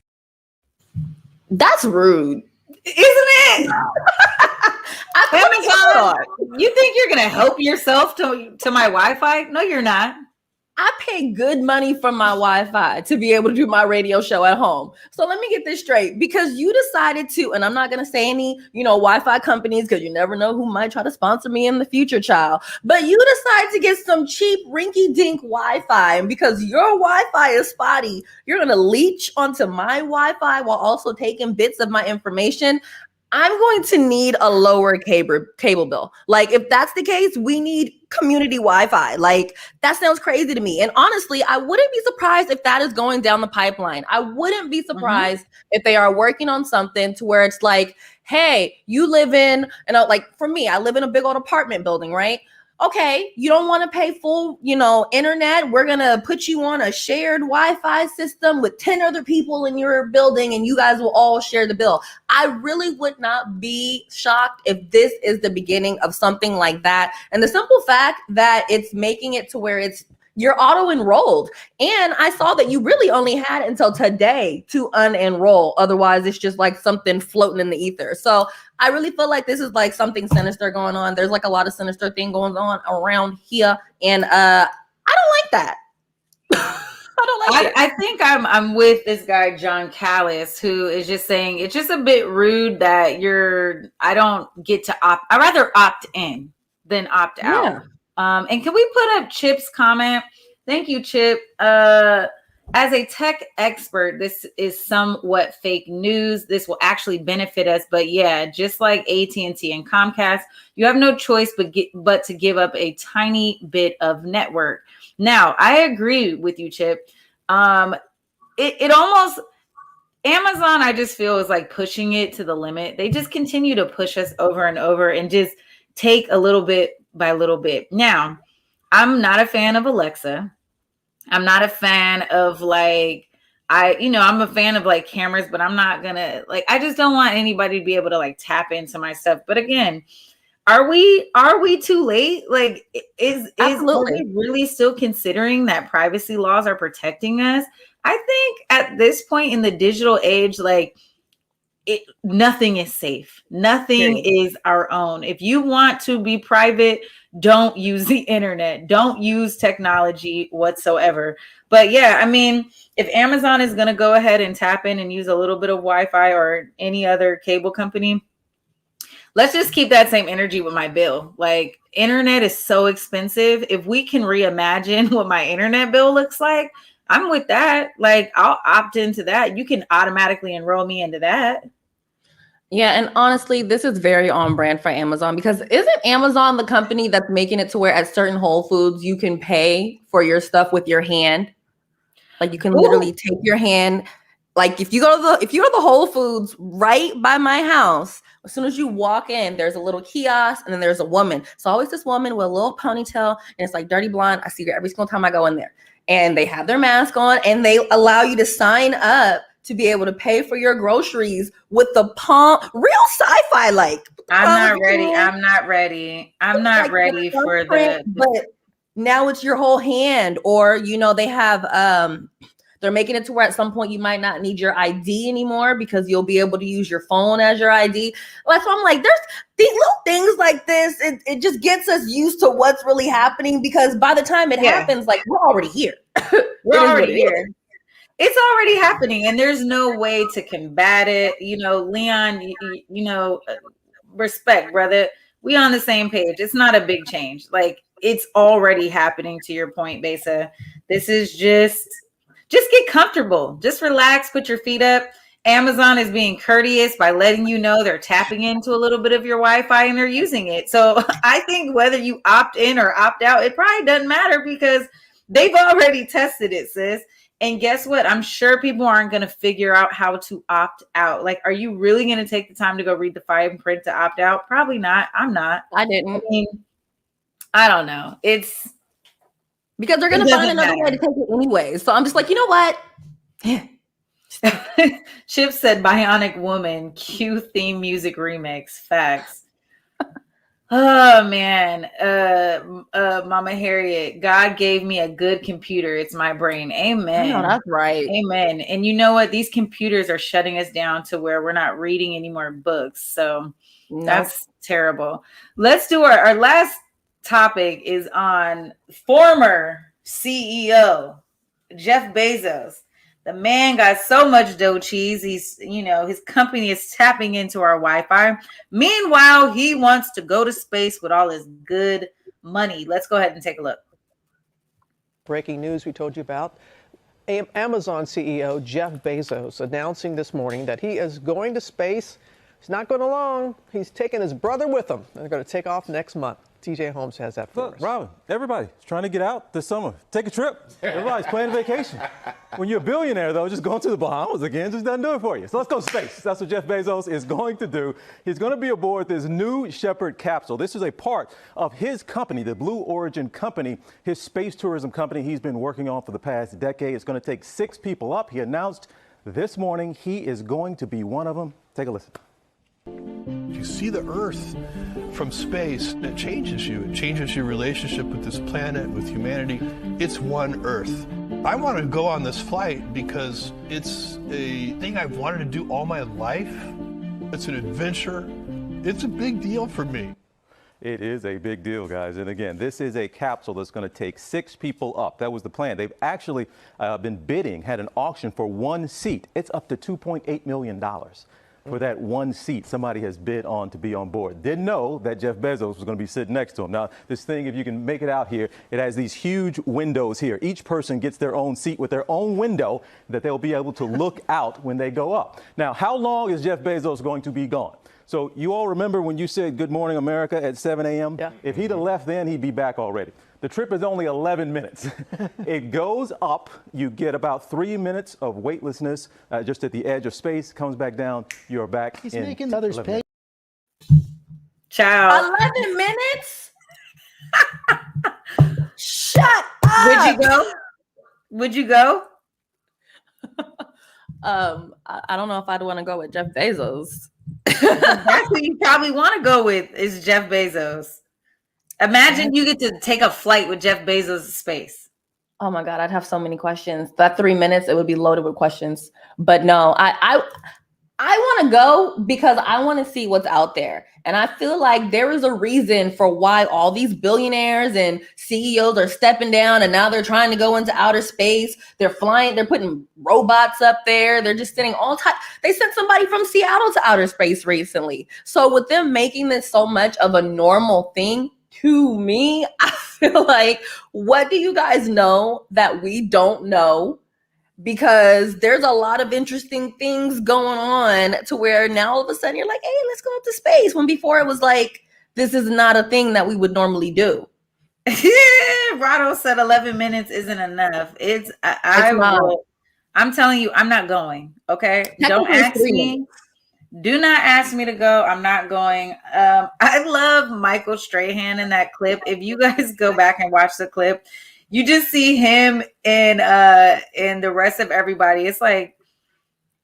That's rude. Isn't it? Amazon, you think you're going to help yourself to my Wi-Fi? No, you're not. I pay good money for my Wi-Fi to be able to do my radio show at home. So let me get this straight, because you decided to, and I'm not going to say any, Wi-Fi companies, because you never know who might try to sponsor me in the future, child. But you decided to get some cheap rinky-dink Wi-Fi, and because your Wi-Fi is spotty, you're going to leech onto my Wi-Fi while also taking bits of my information. I'm going to need a lower cable bill. Like, if that's the case, we need community Wi-Fi. Like, that sounds crazy to me. And honestly, I wouldn't be surprised if that is going down the pipeline. I wouldn't be surprised if they are working on something to where it's like, hey, you live in, like for me, I live in a big old apartment building, right? Okay, you don't want to pay full, internet. We're going to put you on a shared Wi-Fi system with 10 other people in your building, and you guys will all share the bill. I really would not be shocked if this is the beginning of something like that. And the simple fact that it's making it to where you're auto-enrolled. And I saw that you really only had until today to unenroll. Otherwise, it's just like something floating in the ether. So I really feel like this is like something sinister going on. There's like a lot of sinister thing going on around here. And I don't like that. I think I'm with this guy, John Callis, who is just saying it's just a bit rude that I don't get to I'd rather opt in than opt out. And can we put up Chip's comment? Thank you, Chip. As a tech expert, this is somewhat fake news. This will actually benefit us. But yeah, just like AT&T and Comcast, you have no choice but to give up a tiny bit of network. Now, I agree with you, Chip. It almost, Amazon, I just feel is like pushing it to the limit. They just continue to push us over and over and just take a little bit by little bit. Now, I'm not a fan of Alexa. I'm not a fan of I'm a fan of like cameras, but I'm not gonna I just don't want anybody to be able to like tap into my stuff. But again, are we too late? Like, are we really still considering that privacy laws are protecting us? I think at this point in the digital age, nothing is safe. Nothing is our own. If you want to be private, don't use the internet. Don't use technology whatsoever. But yeah, I mean, if Amazon is going to go ahead and tap in and use a little bit of Wi-Fi or any other cable company, let's just keep that same energy with my bill. Like, internet is so expensive. If we can reimagine what my internet bill looks like, I'm with that. Like, I'll opt into that. You can automatically enroll me into that. Yeah, and honestly, this is very on brand for Amazon, because isn't Amazon the company that's making it to where at certain Whole Foods you can pay for your stuff with your hand? Like, you can literally take your hand. Like, if you go to the Whole Foods right by my house, as soon as you walk in, there's a little kiosk, and then there's a woman. It's always this woman with a little ponytail, and it's like dirty blonde. I see her every single time I go in there. And they have their mask on, and they allow you to sign up to be able to pay for your groceries with the palm, real sci-fi like. I'm not ready for the. But now it's your whole hand, or they have they're making it to where at some point you might not need your ID anymore because you'll be able to use your phone as your ID. Like, so I'm like, there's these little things like this. It just gets us used to what's really happening, because by the time it happens, like, we're already here. We're already here. It's already happening, and there's no way to combat it. Leon, respect, brother. We on the same page. It's not a big change. Like, it's already happening, to your point, Besa. This is just get comfortable. Just relax, put your feet up. Amazon is being courteous by letting you know they're tapping into a little bit of your Wi-Fi and they're using it. So I think whether you opt in or opt out, it probably doesn't matter, because they've already tested it, sis. And guess what? I'm sure people aren't going to figure out how to opt out. Like, are you really going to take the time to go read the fine print to opt out? Probably not. I'm not. I didn't. I mean, I don't know. It's because they're going to find another way to take it anyway. So I'm just like, you know what? Chip said Bionic Woman, Q theme music remix. Facts. Oh man. Mama Harriet, God gave me a good computer. It's my brain. Amen. Oh, that's right. Amen. And you know what? These computers are shutting us down to where we're not reading any more books. So that's terrible. Let's do our last topic is on former CEO Jeff Bezos. The man got so much dough cheese. His company is tapping into our Wi-Fi. Meanwhile, he wants to go to space with all his good money. Let's go ahead and take a look. Breaking news we told you about. Amazon CEO Jeff Bezos announcing this morning that he is going to space He's not going alone. He's taking his brother with him. And they're going to take off next month. TJ Holmes has that for us. Robin, everybody's trying to get out this summer. Take a trip. Everybody's planning vacation. When you're a billionaire, though, just going to the Bahamas again just doesn't do it for you. So let's go to space. That's what Jeff Bezos is going to do. He's going to be aboard this New Shepard capsule. This is a part of his company, the Blue Origin company, his space tourism company he's been working on for the past decade. It's going to take 6 people up. He announced this morning he is going to be one of them. Take a listen. If you see the Earth from space, it changes you. It changes your relationship with this planet, with humanity. It's one Earth. I want to go on this flight because it's a thing I've wanted to do all my life. It's an adventure. It's a big deal for me. It is a big deal, guys. And again, this is a capsule that's going to take 6 people up. That was the plan. They've actually been bidding, had an auction for 1 seat. It's up to $2.8 million. For that 1 seat somebody has bid on to be on board. Didn't know that Jeff Bezos was going to be sitting next to him. Now, this thing, if you can make it out here, it has these huge windows here. Each person gets their own seat with their own window that they'll be able to look out when they go up. Now, how long is Jeff Bezos going to be gone? So you all remember when you said Good Morning America at 7 a.m.? Yeah. If he'd have left then, he'd be back already. The trip is only 11 minutes. It goes up. You get about 3 minutes of weightlessness just at the edge of space, comes back down. You're back. He's making others pay. Ciao. 11 minutes? Shut up. Would you go? Would you go? I don't know if I'd want to go with Jeff Bezos. That's who you probably want to go with is Jeff Bezos. Imagine you get to take a flight with Jeff Bezos to space. Oh my God, I'd have so many questions. That 3 minutes, it would be loaded with questions. But no, I want to go because I want to see what's out there. And I feel like there is a reason for why all these billionaires and CEOs are stepping down and now they're trying to go into outer space. They're flying, they're putting robots up there. They're just sending all type. They sent somebody from Seattle to outer space recently. So with them making this so much of a normal thing, to me, I feel like, what do you guys know that we don't know? Because there's a lot of interesting things going on to where now all of a sudden you're like, hey, let's go up to space. When before it was like, this is not a thing that we would normally do. Rado said 11 minutes isn't enough. I'm telling you, I'm not going. Okay. Don't ask me. Do not ask me to go. I'm not going. I love Michael Strahan in that clip. If you guys go back and watch the clip, you just see him and the rest of everybody. It's like,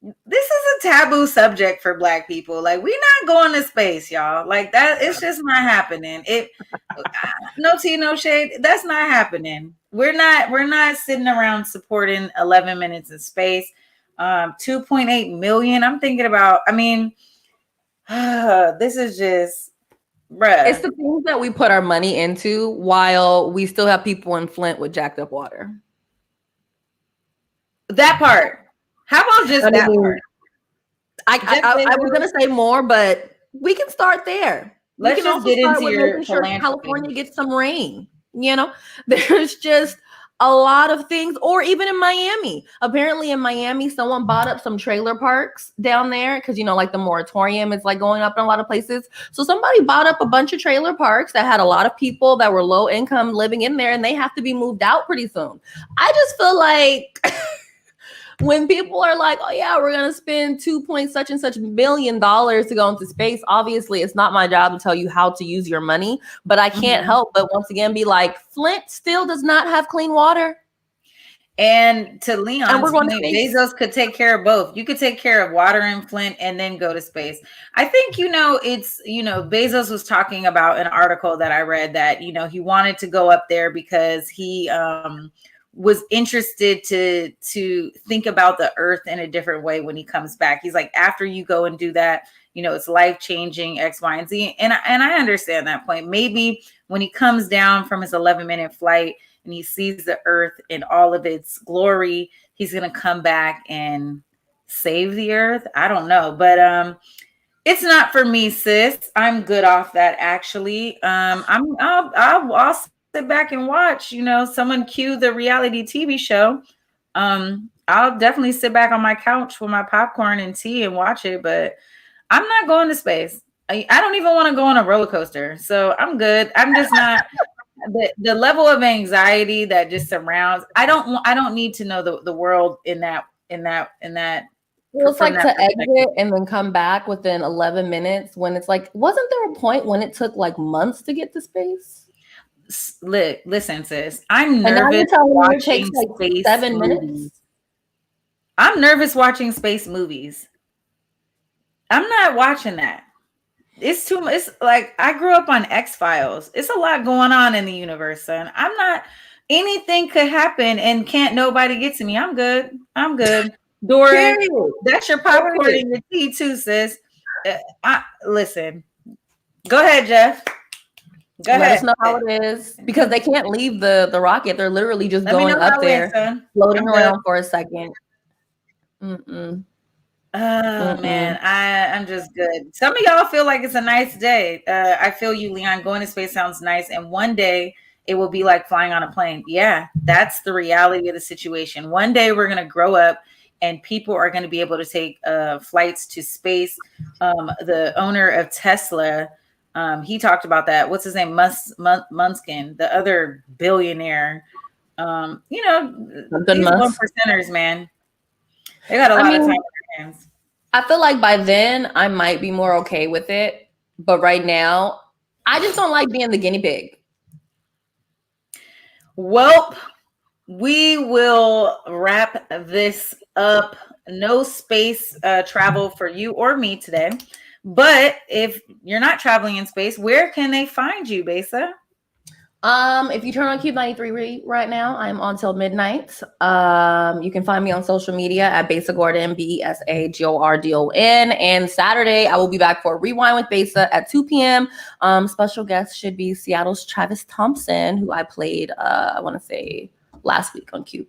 this is a taboo subject for Black people. Like, we're not going to space, y'all. Like that, it's just not happening. No tea, no shade. That's not happening. We're not sitting around supporting 11 minutes in space. 2.8 million. I'm thinking about, this is just, bruh. It's the things that we put our money into while we still have people in Flint with jacked up water. That part. How about just that part? I was going to say more, but we can start there. Let's just get into your philanthropy. California gets some rain. You know, there's just a lot of things, or even in Miami. Apparently in Miami, someone bought up some trailer parks down there because, you know, like the moratorium is like going up in a lot of places. So somebody bought up a bunch of trailer parks that had a lot of people that were low income living in there, and they have to be moved out pretty soon. I just feel like when people are like, oh yeah, we're going to spend such and such billion dollars to go into space. Obviously, it's not my job to tell you how to use your money, but I can't help but once again be like, Flint still does not have clean water. And to Leon's point, Bezos could take care of both. You could take care of water in Flint and then go to space. I think, Bezos was talking about an article that I read that, he wanted to go up there because he, was interested to think about the earth in a different way when he comes back. He's like, after you go and do that, it's life-changing X, Y, and Z. And I understand that point. Maybe when he comes down from his 11-minute flight and he sees the earth in all of its glory, he's going to come back and save the earth. I don't know, but it's not for me, sis. I'm good off that, actually. I'll sit back and watch, someone cue the reality TV show. I'll definitely sit back on my couch with my popcorn and tea and watch it, but I'm not going to space. I don't even want to go on a roller coaster. So I'm good. I'm just not the level of anxiety that just surrounds. I don't need to know the world in that. Well, it's like to exit and then come back within 11 minutes when it's like, wasn't there a point when it took like months to get to space? Listen, sis, I'm nervous watching space 7 movies. minutes. I'm nervous watching space movies. I'm not watching that. It's too much. It's like I grew up on X-Files. It's a lot going on in the universe, son. I'm not. Anything could happen, and can't nobody get to me. I'm good. Dora, that's your popcorn and your tea too, sis. Listen. Go ahead, Jeff. Let us know how it is, because they can't leave the rocket. They're literally just going up there, floating around for a second. Man, I'm just good. Some of y'all feel like it's a nice day. I feel you, Leon. Going to space sounds nice, and one day it will be like flying on a plane. Yeah, that's the reality of the situation. One day we're gonna grow up, and people are going to be able to take flights to space. The owner of Tesla, he talked about that. What's his name? Munskin, the other billionaire. These 1%ers, man. They got a lot of time on their hands. I feel like by then I might be more okay with it. But right now, I just don't like being the guinea pig. Well, we will wrap this up. No space travel for you or me today. But if you're not traveling in space, where can they find you, Besa? If you turn on KUBE 93 right now, I'm on till midnight. You can find me on social media at Besa Gordon, BesaGordon. And Saturday, I will be back for Rewind with Besa at 2 p.m. Special guest should be Seattle's Travis Thompson, who I played, I want to say, last week on KUBE.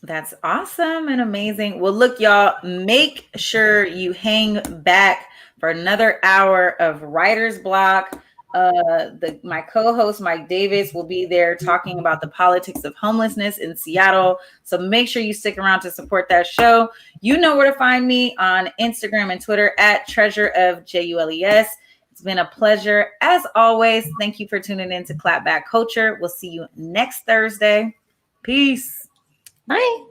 That's awesome and amazing. Well, look, y'all, make sure you hang back for another hour of Writer's Block. My co-host Mike Davis will be there talking about the politics of homelessness in Seattle. So make sure you stick around to support that show. You know where to find me on Instagram and Twitter at Treasure of JULES. It's been a pleasure as always. Thank you for tuning in to Clapback Culture. We'll see you next Thursday. Peace. Bye.